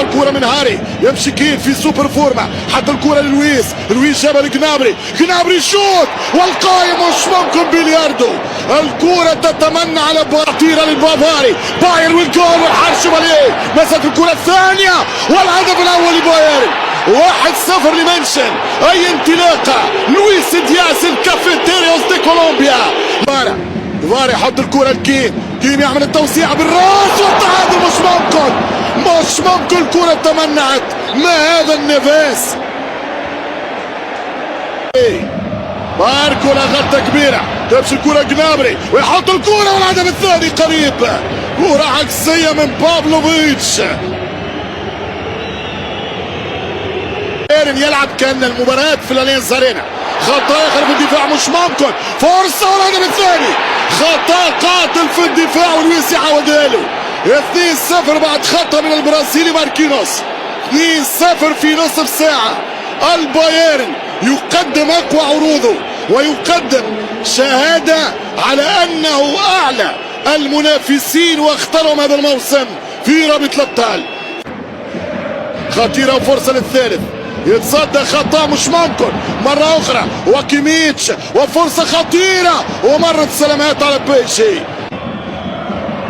الكرة من هاري، يمشي كين في سوبر فورما، حتى الكرة للويس، لويس جابها لجنابري، جنابري شوت والقايم مش ممكن بلياردو. الكرة تتمنى على خطيرة للبافاري، باير والجول والحرش باليه، مسك الكرة الثانية والهدف الأول لبايرن. 1-0 لمنشن. أي انطلاقة، لويس دياس الكافيتيريوس دي كولومبيا. فاري يحط الكرة لكين، كين يعمل التوسيع بالراس والتعادل. مش ممكن الكرة تمنعت. ما هذا النفاس. باركولا غلطة كبيرة، تمشي الكرة جنابري ويحط الكرة والهدف الثاني قريب. كرة عكسية من بافلوفيتش. يلعب كأن المباراة في الاليانز ارينا. خطأ يخرب الدفاع مش ممكن، فرصة والهدف الثاني. خطأ قاتل في الدفاع ولويس يعودها له. 2-0 بعد خطأ من البرازيلي ماركينوس. 2-0 في نصف ساعة. البايرن يقدم اقوى عروضه ويقدم شهادة على انه اعلى المنافسين واختارهم هذا الموسم في رابط الابطال. خطيرة وفرصة للثالث، يتصدى خطأ مش ممكن مرة أخرى وكيميتش وفرصة خطيرة ومرت سلامات على بيشي.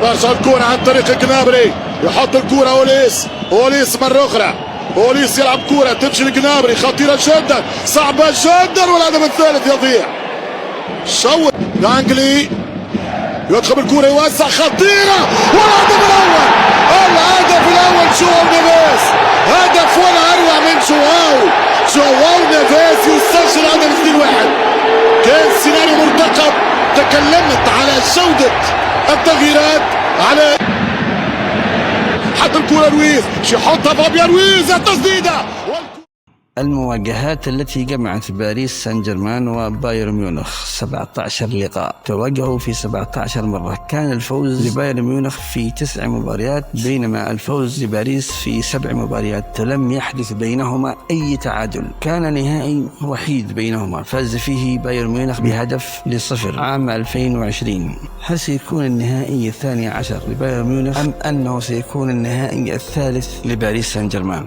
برجع الكرة عن طريق جنابري، يحط الكرة أوليس مرة أخرى. أوليس يلعب كرة تمشي لجنابري، خطيرة جدا صعبة جدا والهدف الثالث يضيع. شوت دانجلي يدخل الكرة يوسع، خطيرة والهدف الأول. الهدف الأول جواو نيفيز، هدف ولا أروع من جواو نيفيز يسجل هدف 2-1. كان سيناريو مرتقب. تكلمت على جودة التغييرات، على حتى الكرة لويس يحطها فابيان لويس التسديدة. المواجهات التي جمعت باريس سان جيرمان وبايرن ميونخ 17 لقاء، تواجهوا في 17 مرة. كان الفوز لبايرن ميونخ في 9 مباريات بينما الفوز لباريس في 7 مباريات. لم يحدث بينهما أي تعادل. كان نهائي وحيد بينهما فاز فيه بايرن ميونخ ب0 عام 2020. هل سيكون النهائي 12 لبايرن ميونخ أم أنه سيكون النهائي الثالث لباريس سان جيرمان؟